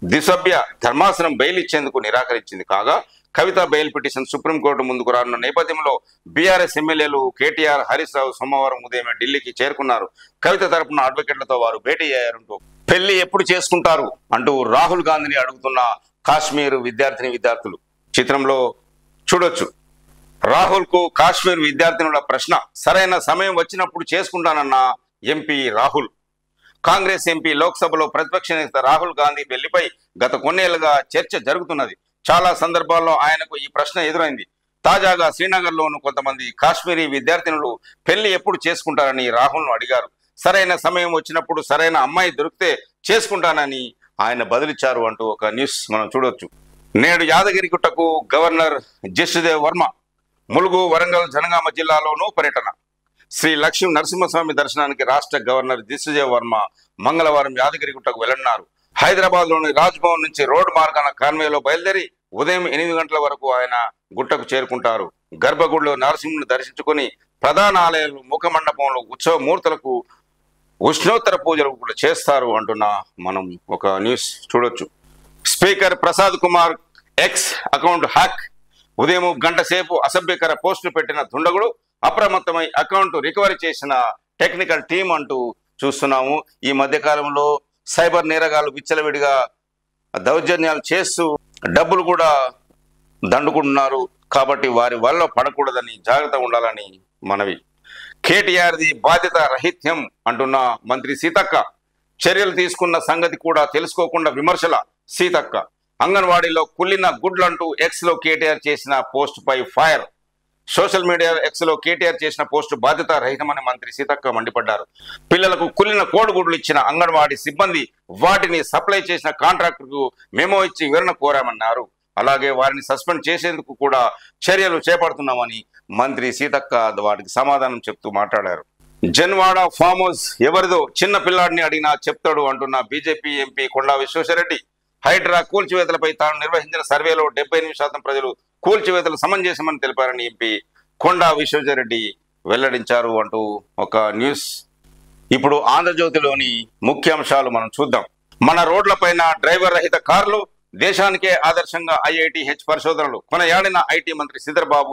ద్విసభ్య ధర్మాసనం బెయిల్ ఇచ్చేందుకు నిరాకరించింది. కాగా కవిత బెయిల్ పిటిషన్ సుప్రీంకోర్టు ముందుకు రానున్న నేపథ్యంలో బీఆర్ఎస్ ఎమ్మెల్యేలు కేటీఆర్, హరీష్ రావు సోమవారం ఉదయం ఢిల్లీకి చేరుకున్నారు. కవిత తరపున అడ్వకేట్లతో వారు భేటీ అయ్యారంటూ పెళ్లి ఎప్పుడు చేసుకుంటారు అంటూ రాహుల్ గాంధీని అడుగుతున్న కాశ్మీర్ విద్యార్థులు చిత్రంలో చూడొచ్చు. రాహుల్ కు కాశ్మీర్ విద్యార్థినుల ప్రశ్న. సరైన సమయం వచ్చినప్పుడు చేసుకుంటానన్న ఎంపీ రాహుల్. కాంగ్రెస్ ఎంపీ లోక్సభలో ప్రతిపక్ష నేత రాహుల్ గాంధీ పెళ్లిపై గత కొన్నేళ్లుగా చర్చ జరుగుతున్నది. చాలా సందర్భాల్లో ఆయనకు ఈ ప్రశ్న ఎదురైంది. తాజాగా శ్రీనగర్లోను కొంతమంది కాశ్మీరీ విద్యార్థినులు పెళ్లి ఎప్పుడు చేసుకుంటారని రాహుల్ను అడిగారు. సరైన సమయం వచ్చినప్పుడు సరైన అమ్మాయి దొరికితే చేసుకుంటానని ఆయన బదులిచ్చారు అంటూ ఒక న్యూస్ మనం చూడొచ్చు. నేడు యాదగిరిగుట్టకు గవర్నర్ జిష్ణుదేవ్ వర్మ, ములుగు, వరంగల్, జనగామ జిల్లాలోనూ పర్యటన. శ్రీ లక్ష్మీ నరసింహస్వామి దర్శనానికి రాష్ట్ర గవర్నర్ జిష్ణుదేవ్ వర్మ మంగళవారం యాదగిరిగుట్టకు వెళ్లన్నారు. హైదరాబాద్ లోని రాజ్ భవన్ నుంచి రోడ్డు మార్గాన కాన్వేలో బయలుదేరి ఉదయం 8 గంటల వరకు ఆయన గుట్టకు చేరుకుంటారు. గర్భగుడిలో నరసింహుని దర్శించుకుని ప్రధాన ఆలయంలో ముఖ మండపంలో ఉత్సవ మూర్తులకు ఉష్ణోత్తర పూజలు కూడా చేస్తారు అంటున్న మనం ఒక న్యూస్ చూడొచ్చు. Speaker Prasad Kumar X account hack. ఉదయం గంట సేపు అసభ్యకర పోస్టులు పెట్టిన దుండగుడు అప్రమత్తమై అకౌంట్ రికవరీ చేసిన టెక్నికల్ టీం అంటూ చూస్తున్నాము. ఈ మధ్య కాలంలో సైబర్ నేరగాలు విచ్చలవిడిగా దౌర్జన్యాలు చేస్తూ డబ్బులు కూడా దండుకుంటున్నారు. కాబట్టి వారి వల్ల పడకూడదని జాగ్రత్త ఉండాలని మనవి. కేటీఆర్ది బాధ్యత రహిత్యం అంటున్న మంత్రి సీతక్క. చర్యలు తీసుకున్న సంగతి కూడా తెలుసుకోకుండా విమర్శల సీతక్క. అంగన్వాడీలో కుళ్ళిన గుడ్లంటూ ఎక్స్ లో కేటీఆర్ చేసిన పోస్ట్ పై ఫైర్. సోషల్ మీడియా ఎక్స్ లో కేటీఆర్ చేసిన పోస్టు బాధ్యత రహితమని మంత్రి సీతక్క మండిపడ్డారు. పిల్లలకు కుళ్ళిన కోడిగుడ్లు ఇచ్చిన అంగన్వాడీ సిబ్బంది వాటిని సప్లై చేసిన కాంట్రాక్టర్కు మెమో ఇచ్చి వివరణ కోరామన్నారు. అలాగే వారిని సస్పెండ్ చేసేందుకు కూడా చర్యలు చేపడుతున్నామని మంత్రి సీతక్క వాటికి సమాధానం చెప్తూ మాట్లాడారు. జన్వాడ ఫామ్ హౌస్ ఎవరిదో చిన్న పిల్లాడిని అడిగినా చెప్తాడు అంటున్న బీజేపీ ఎంపీ కొండా విశ్వేశ్వరరెడ్డి. హైడ్రా కూల్చివేతలపై తాను నిర్వహించిన సర్వేలో 78% ప్రజలు కూల్చివేతలు సమంజసమని తెలిపారని ఎంపీ కొండా విశ్వేశ్వరరెడ్డి వెల్లడించారు అంటూ ఒక న్యూస్. ఇప్పుడు ఆంధ్రజ్యోతిలోని ముఖ్యాంశాలు మనం చూద్దాం. మన రోడ్లపైన డ్రైవర్ రహిత కార్లు, దేశానికే ఆదర్శంగా IITH పరిశోధనలు. కొనయాడిన ఐటీ మంత్రి శ్రీధర్ బాబు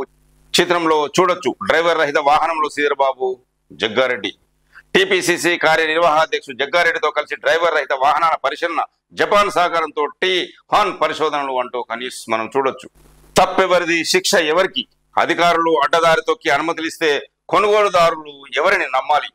చిత్రంలో చూడొచ్చు. డ్రైవర్ రహిత వాహనంలో శ్రీధర్ బాబు, జగ్గారెడ్డి. టీపీసీసీ కార్యనిర్వాహాధ్యక్షుడు జగ్గారెడ్డితో కలిసి డ్రైవర్ రహిత వాహనాల పరిశీలన, జపాన్ సహకారంతో హాన్ పరిశోధనలు అంటూ ఒక న్యూస్ మనం చూడొచ్చు. తప్పెవరిది, శిక్ష ఎవరికి? అధికారులు అడ్డదారి తొక్కి అనుమతులు ఇస్తే కొనుగోలుదారులు ఎవరిని నమ్మాలి?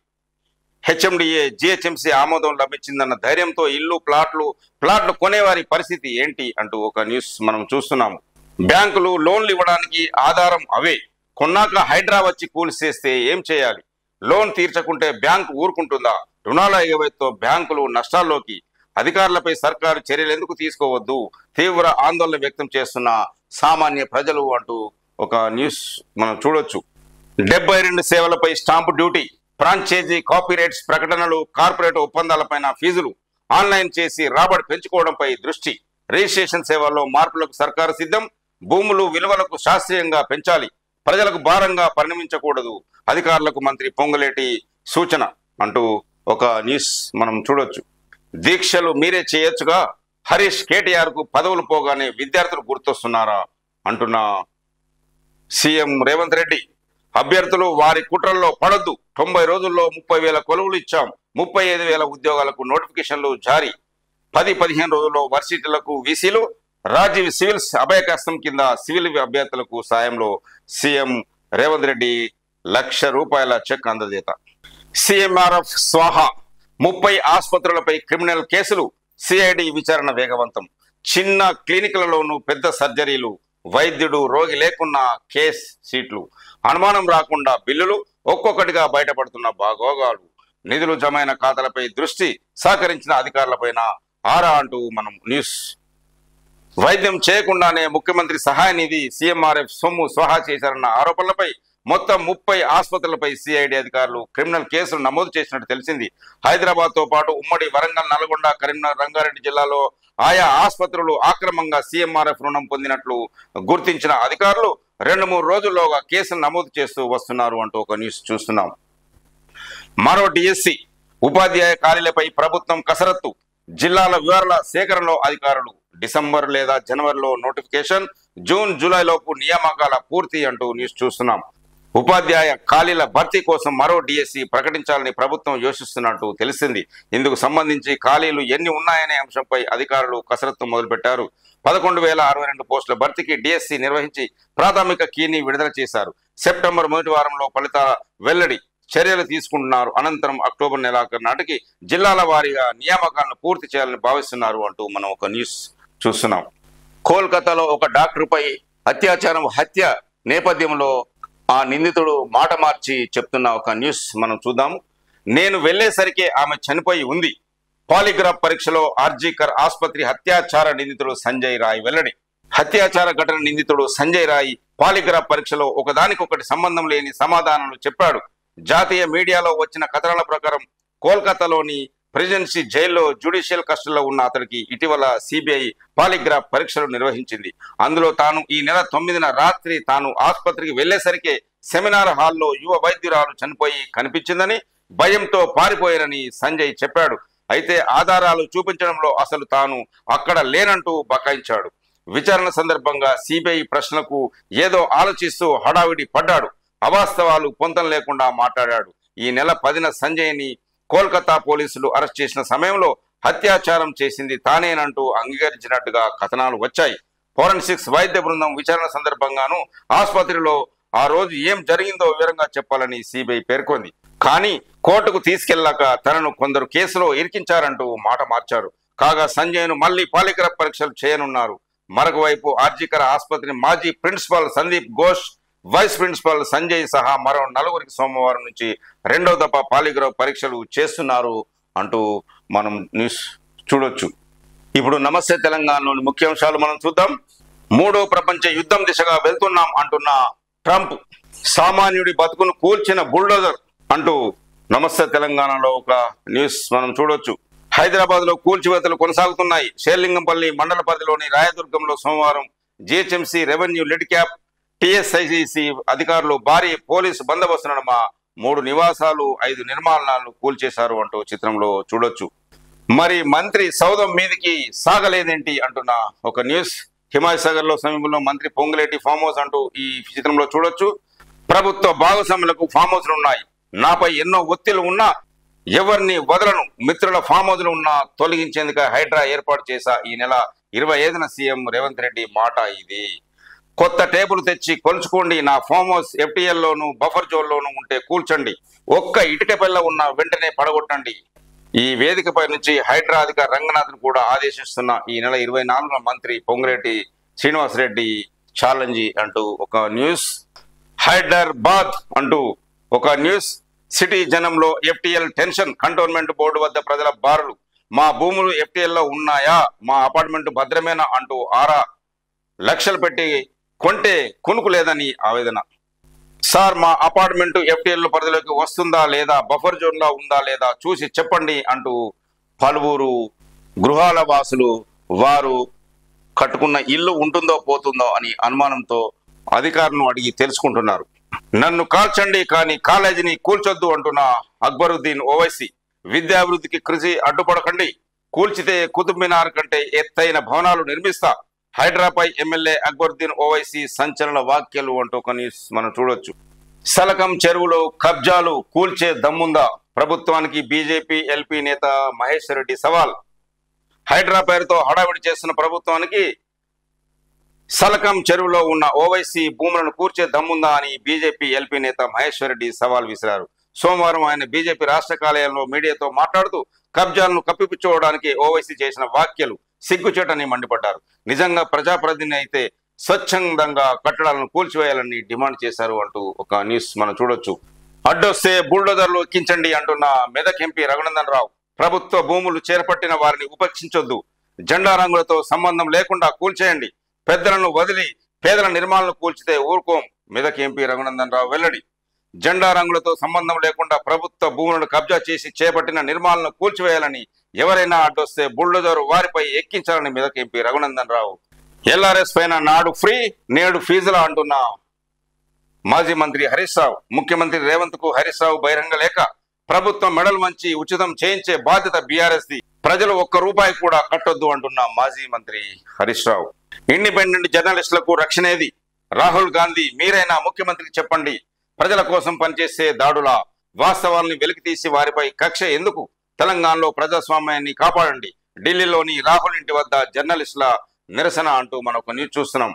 హెచ్ఎండిఏ జిహెచ్ఎంసీ ఆమోదం లభించిందన్న ధైర్యంతో ఇల్లు ప్లాట్లు కొనేవారి పరిస్థితి ఏంటి అంటూ ఒక న్యూస్ మనం చూస్తున్నాము. బ్యాంకులు లోన్లు ఇవ్వడానికి ఆధారం అవే. కొన్నాక హైడ్రా వచ్చి కూల్చేస్తే ఏం చేయాలి? లోన్ తీర్చకుంటే బ్యాంకు ఊరుకుంటుందా? రుణాల ఎగవేతతో బ్యాంకులు నష్టాల్లోకి. అధికారులపై సర్కారు చర్యలు ఎందుకు తీసుకోవద్దు? తీవ్ర ఆందోళన వ్యక్తం చేస్తున్న సామాన్య ప్రజలు అంటూ ఒక న్యూస్ మనం చూడొచ్చు. 72 సేవలపై స్టాంపు డ్యూటీ, ఫ్రాంచైజీ కాపీరైట్స్ ప్రకటనలు, కార్పొరేట్ ఒప్పందాలపైన ఫీజులు ఆన్లైన్ చేసి రాబడి పెంచుకోవడంపై దృష్టి. రిజిస్ట్రేషన్ సేవల్లో మార్పులకు సర్కారు సిద్ధం. భూములు విలువలకు శాస్త్రీయంగా పెంచాలి. ప్రజలకు భారంగా పరిణమించకూడదు. అధికారులకు మంత్రి పొంగులేటి సూచన అంటూ ఒక న్యూస్ మనం చూడొచ్చు. దీక్షలు మీరే చేయొచ్చుగా. హరీష్ కేటీఆర్ కు పదవులు పోగానే విద్యార్థులు గుర్తొస్తున్నారా అంటున్న సీఎం రేవంత్ రెడ్డి. అభ్యర్థులు వారి కుట్రల్లో పడొద్దు. 90 రోజుల్లో 30,000 కొలువులు ఇచ్చాం. 35,000 ఉద్యోగాలకు నోటిఫికేషన్లు జారీ. 10-15 రోజుల్లో వర్సిటీలకు వీసీలు. రాజీవ్ సివిల్స్ అభయకస్తం కింద సివిల్ అభ్యర్థులకు సాయంలో సీఎం రేవంత్ రెడ్డి ₹1,00,000 చెక్ అందజేత. సీఎంఆర్ఎఫ్ స్వాహా. 30 ఆసుపత్రులపై క్రిమినల్ కేసులు. సిఐడి విచారణ వేగవంతం. చిన్న క్లినిక్లలోనూ పెద్ద సర్జరీలు. వైద్యుడు రోగి లేకున్నా కేస్ సీట్లు. అనుమానం రాకుండా బిల్లులు. ఒక్కొక్కటిగా బయటపడుతున్న బాగోగాలు. నిధులు జమైన ఖాతాలపై దృష్టి. సహకరించిన అధికారులపైన ఆరా అంటూ మనం న్యూస్. వైద్యం చేయకుండానే ముఖ్యమంత్రి సహాయ నిధి సీఎంఆర్ఎఫ్ సొమ్ము స్వాహా చేశారన్న ఆరోపణలపై మొత్తం 30 ఆసుపత్రులపై సిఐడి అధికారులు క్రిమినల్ కేసులు నమోదు చేసినట్టు తెలిసింది. హైదరాబాద్ తో పాటు ఉమ్మడి వరంగల్, నల్గొండ, కరీంనగర్, రంగారెడ్డి జిల్లాలో ఆయా ఆసుపత్రులు ఆక్రమంగా సీఎంఆర్ఎఫ్ రుణం పొందినట్లు గుర్తించిన అధికారులు 2-3 రోజుల్లోగా కేసులు నమోదు చేస్తూ వస్తున్నారు అంటూ ఒక న్యూస్ చూస్తున్నాం. మరో డిఎస్సి ఉపాధ్యాయ ఖాళీలపై ప్రభుత్వం కసరత్తు. జిల్లాల వివరాల సేకరణలో అధికారులు. డిసెంబర్ లేదా జనవరిలో నోటిఫికేషన్, జూన్ జూలైలోపు నియామకాల పూర్తి అంటూ న్యూస్ చూస్తున్నాం. ఉపాధ్యాయ ఖాళీల భర్తీ కోసం మరో డిఎస్సి ప్రకటించాలని ప్రభుత్వం యోచిస్తున్నట్టు తెలిసింది. ఇందుకు సంబంధించి ఖాళీలు ఎన్ని ఉన్నాయనే అంశంపై అధికారులు కసరత్తు మొదలుపెట్టారు. 11,062 పోస్టుల భర్తీకి డిఎస్సి నిర్వహించి ప్రాథమిక కీని విడుదల చేశారు. సెప్టెంబర్ మొదటి వారంలో ఫలితాల వెల్లడి. చర్యలు తీసుకుంటున్నారు. అనంతరం అక్టోబర్ నెలాఖరు నాటికి జిల్లాల వారీగా నియామకాలను పూర్తి చేయాలని భావిస్తున్నారు అంటూ మనం ఒక న్యూస్ చూస్తున్నాం. కోల్కతాలో ఒక డాక్టర్పై అత్యాచారం హత్య నేపథ్యంలో ఆ నిందితుడు మాట మార్చి చెప్తున్న ఒక న్యూస్ మనం చూద్దాము. నేను వెళ్లేసరికే ఆమె చనిపోయి ఉంది. పాలిగ్రాఫ్ పరీక్షలో ఆర్జీకర్ ఆసుపత్రి హత్యాచార నిందితుడు సంజయ్ రాయ్ వెల్లడి. హత్యాచార ఘటన నిందితుడు సంజయ్ రాయ్ పాలిగ్రాఫ్ పరీక్షలో ఒకదానికొకటి సంబంధం లేని సమాధానాలు చెప్పాడు. జాతీయ మీడియాలో వచ్చిన కథనాల ప్రకారం కోల్కతాలోని ప్రెసిడెన్సీ జైల్లో జ్యుడిషియల్ కస్టడీలో ఉన్న అతడికి ఇటీవల సిబిఐ పాలిగ్రాఫ్ పరీక్షలు నిర్వహించింది. అందులో తాను ఈ నెల 9న రాత్రి తాను ఆసుపత్రికి వెళ్లేసరికే సెమినార్ హాల్లో యువ వైద్యురాలు చనిపోయి కనిపించిందని, భయంతో పారిపోయారని సంజయ్ చెప్పాడు. అయితే ఆధారాలు చూపించడంలో అసలు తాను అక్కడ లేనంటూ బకాయించాడు. విచారణ సందర్భంగా సిబిఐ ప్రశ్నలకు ఏదో ఆలోచిస్తూ హడావిడి పడ్డాడు. అవాస్తవాలు పొంతం లేకుండా మాట్లాడాడు. ఈ నెల 10న సంజయ్ని కోల్కతా పోలీసులు అరెస్ట్ చేసిన సమయంలో అత్యాచారం చేసింది తానేనంటూ అంగీకరించినట్టుగా కథనాలు వచ్చాయి. ఫోరెన్సిక్స్ వైద్య బృందం విచారణ సందర్భంగాను ఆసుపత్రిలో ఆ రోజు ఏం జరిగిందో వివరంగా చెప్పాలని సిబిఐ పేర్కొంది. కానీ కోర్టుకు తీసుకెళ్లాక తనను కొందరు కేసులో ఇరికించారంటూ మాట మార్చారు. కాగా సంజయ్ను మళ్లీ పాలిగ్రాఫ్ పరీక్షలు చేయనున్నారు. మరొక వైపు ఆర్జికర్ ఆసుపత్రి మాజీ principal Sandeep Ghosh, vice principal Sanjay సహా మరో 4గురికి సోమవారం నుంచి రెండో దఫా పాలిగ్రాఫ్ పరీక్షలు చేస్తున్నారు అంటూ మనం న్యూస్ చూడొచ్చు. ఇప్పుడు నమస్తే తెలంగాణలోని ముఖ్యాంశాలు మనం చూద్దాం. 3వ ప్రపంచ యుద్ధం దిశగా వెళ్తున్నాం అంటున్న ట్రంప్, సామాన్యుడి బతుకును కూల్చిన బుల్డోజర్ అంటూ నమస్తే తెలంగాణలో ఒక న్యూస్ మనం చూడొచ్చు. హైదరాబాద్ లో కూల్చివేతలు కొనసాగుతున్నాయి. షేర్లింగంపల్లి మండల పరిధిలోని రాయదుర్గంలో సోమవారం జిహెచ్ఎంసీ, రెవెన్యూ, లిడ్ క్యాప్, టిఎస్ఐసిసి అధికారులు భారీ పోలీసు బందోబస్తు నడుమ 3 నివాసాలు, 5 నిర్మాణాలను కూల్చేశారు అంటూ చిత్రంలో చూడొచ్చు. మరి మంత్రి సౌధం మీదికి సాగలేదేంటి అంటున్న ఒక న్యూస్. హిమాయత్ సాగర్ లో సమీపంలో మంత్రి పొంగులేటి ఫామ్ హౌస్ అంటూ ఈ చిత్రంలో చూడొచ్చు. ప్రభుత్వ భాగస్వాములకు ఫామ్ హౌస్లు ఉన్నాయి. నాపై ఎన్నో ఒత్తిళ్లు ఉన్నా ఎవరిని వదలను. మిత్రుల ఫామ్ హౌస్లు ఉన్నా తొలగించేందుకు హైడ్రా ఏర్పాటు చేశా. ఈ నెల 25న సీఎం రేవంత్ రెడ్డి మాట ఇది. కొత్త టేబుల్ తెచ్చి కొలుచుకోండి. నా ఫామ్ హౌస్ ఎఫ్టీఎల్ లోను, బఫర్ జోన్ లోను ఉంటే కూల్చండి. ఒక్క ఇటుక పిల్ల ఉన్న వెంటనే పడగొట్టండి. ఈ వేదికపై నుంచి హైడ్రా అధికారి రంగనాథ్ను కూడా ఆదేశిస్తున్న ఈ నెల 24న మంత్రి పొంగులేటి శ్రీనివాసరెడ్డి ఛాలెంజ్ అంటూ ఒక న్యూస్. హైదరాబాద్ అంటూ ఒక న్యూస్. సిటీ జనంలో ఎఫ్టీఎల్ టెన్షన్. కంటోన్మెంట్ బోర్డు వద్ద ప్రజల బారులు. మా భూములు ఎఫ్టీఎల్ లో ఉన్నాయా, మా అపార్ట్మెంట్ భద్రమేనా అంటూ 6 లక్షలు పెట్టి కొంటే కొనుక్కు లేదని ఆవేదన. సార్, మా అపార్ట్మెంట్ ఎఫ్టీఎల్ పరిధిలోకి వస్తుందా లేదా, బఫర్ జోన్ లో ఉందా లేదా చూసి చెప్పండి అంటూ పలువురు గృహాల వాసులు వారు కట్టుకున్న ఇల్లు ఉంటుందో పోతుందో అని అనుమానంతో అధికారులను అడిగి తెలుసుకుంటున్నారు. నన్ను కాల్చండి కానీ కాలేజీని కూల్చొద్దు అంటున్న అక్బరుద్దీన్ ఓవైసీ. విద్యాభివృద్ధికి కృషి అడ్డుపడకండి. కూల్చితే కుతుబ్ మినార్ కంటే ఎత్తైన భవనాలు నిర్మిస్తా. హైడ్రాపై ఎమ్మెల్యే అక్బరుద్దీన్ ఓవైసీ సంచలన వ్యాఖ్యలు అంటూ ఒక న్యూస్ మనం చూడొచ్చు. సలకం చెరువులో కబ్జాలు కూల్చే దమ్ముందా? ప్రభుత్వానికి బీజేపీ ఎల్పీ నేత మహేశ్వర్ రెడ్డి సవాల్. హైడ్రా పేరుతో హడావిడి చేస్తున్న ప్రభుత్వానికి సలకం చెరువులో ఉన్న ఓవైసీ భూములను కూర్చే దమ్ముందా అని బీజేపీ ఎల్పీ నేత మహేశ్వర్ రెడ్డి సవాల్ విసిరారు. సోమవారం ఆయన బీజేపీ రాష్ట్ర కార్యాలయంలో మీడియాతో మాట్లాడుతూ కబ్జాలను కప్పిపుచ్చుకోవడానికి ఓవైసీ చేసిన వ్యాఖ్యలు సిగ్గుచేటని మండిపడ్డారు. నిజంగా ప్రజాప్రతినిధి అయితే స్వచ్ఛందంగా కట్టడాలను కూల్చివేయాలని డిమాండ్ చేశారు అంటూ ఒక న్యూస్ మనం చూడొచ్చు. అడ్డొస్తే బుల్డోజర్లు ఎక్కించండి అంటున్న మెదక్ ఎంపీ రఘునందన్ రావు. ప్రభుత్వ భూములు చేపట్టిన వారిని ఉపేక్షించొద్దు. జెండా రంగులతో సంబంధం లేకుండా కూల్చేయండి. పెద్దలను వదిలి పేదల నిర్మాణాలను కూల్చితే ఊరుకోం. మెదక్ ఎంపీ రఘునందన్ రావు వెల్లడి. జెండా రంగులతో సంబంధం లేకుండా ప్రభుత్వ భూములను కబ్జా చేసి చేపట్టిన నిర్మాణాలను కూల్చివేయాలని, ఎవరైనా అడ్డొస్తే బుల్డోజర్ వారిపై ఎక్కించాలని మెదక్ ఎంపీ రఘునందన్ రావు. ఎల్ఆర్ఎస్ పైన నాడు ఫ్రీ నేడు ఫీజులా అంటున్న మాజీ మంత్రి హరీష్ రావు. ముఖ్యమంత్రి రేవంత్ కు హరీష్ రావు బహిరంగ లేఖ. ప్రభుత్వం మెడల్ వంచి ఉచితం చేయించే బాధ్యత బీఆర్ఎస్ ది. ప్రజలు ₹1 కూడా కట్టొద్దు అంటున్న మాజీ మంత్రి హరీష్ రావు. ఇండిపెండెంట్ జర్నలిస్టులకు రక్షణేది? రాహుల్ గాంధీ, మీరైనా ముఖ్యమంత్రికి చెప్పండి. ప్రజల కోసం పనిచేసే దాడులా? వాస్తవాల్ని వెలికితీసి వారిపై కక్ష ఎందుకు? తెలంగాణలో ప్రజాస్వామ్యాన్ని కాపాడండి. ఢిల్లీలోని రాహుల్ ఇంటి వద్ద జర్నలిస్టుల నిరసన అంటూ మనం ఒక న్యూస్ చూస్తున్నాం.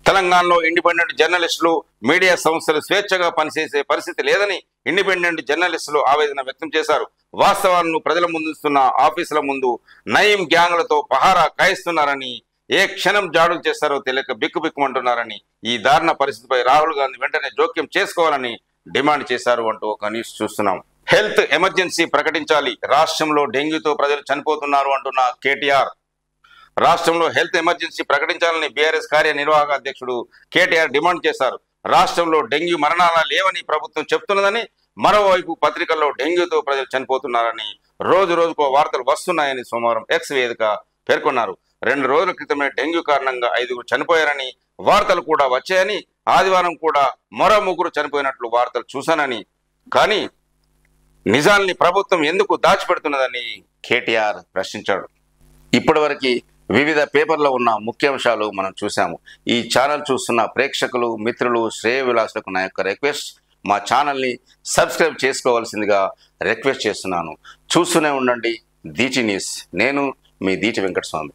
తెలంగాణలో ఇండిపెండెంట్ జర్నలిస్టులు, మీడియా సంస్థలు స్వేచ్ఛగా పనిచేసే పరిస్థితి లేదని ఇండిపెండెంట్ జర్నలిస్టులు ఆవేదన వ్యక్తం చేశారు. వాస్తవాలను ప్రజల ముందుస్తున్న ఆఫీసుల ముందు నయీం గ్యాంగ్లతో పహారా కాయిస్తున్నారని, ఏ క్షణం జాడులు చేస్తారో తెలియక బిక్కుబిక్కుమంటున్నారని, ఈ దారుణ పరిస్థితిపై రాహుల్ గాంధీ వెంటనే జోక్యం చేసుకోవాలని డిమాండ్ చేశారు అంటూ ఒక న్యూస్ చూస్తున్నాం. హెల్త్ ఎమర్జెన్సీ ప్రకటించాలి. రాష్ట్రంలో డెంగ్యూతో ప్రజలు చనిపోతున్నారు అంటున్న కేటీఆర్. రాష్ట్రంలో హెల్త్ ఎమర్జెన్సీ ప్రకటించాలని బీఆర్ఎస్ కార్యనిర్వాహక అధ్యక్షుడు కేటీఆర్ డిమాండ్ చేశారు. రాష్ట్రంలో డెంగ్యూ మరణాలు లేవని ప్రభుత్వం చెప్తున్నదని, మరోవైపు పత్రికల్లో డెంగ్యూతో ప్రజలు చనిపోతున్నారని, రోజు రోజుకో వార్తలు వస్తున్నాయని సోమవారం ఎక్స్ వేదిక పేర్కొన్నారు. 2 రోజుల క్రితమే డెంగ్యూ కారణంగా 5గురు చనిపోయారని వార్తలు కూడా వచ్చాయని, ఆదివారం కూడా మరో 3 చనిపోయినట్లు వార్తలు చూశానని, కానీ నిజాల్ని ప్రభుత్వం ఎందుకు దాచిపెడుతున్నదని కేటీఆర్ ప్రశ్నించాడు. ఇప్పటివరకు వివిధ పేపర్లో ఉన్న ముఖ్యాంశాలు మనం చూసాము. ఈ ఛానల్ చూస్తున్న ప్రేక్షకులు, మిత్రులు, శ్రేయోభిలాషులకు నా యొక్క రిక్వెస్ట్, మా ఛానల్ని సబ్స్క్రైబ్ చేసుకోవాల్సిందిగా రిక్వెస్ట్ చేస్తున్నాను. చూస్తూనే ఉండండి DT న్యూస్. నేను మీ దీటి వెంకటస్వామి.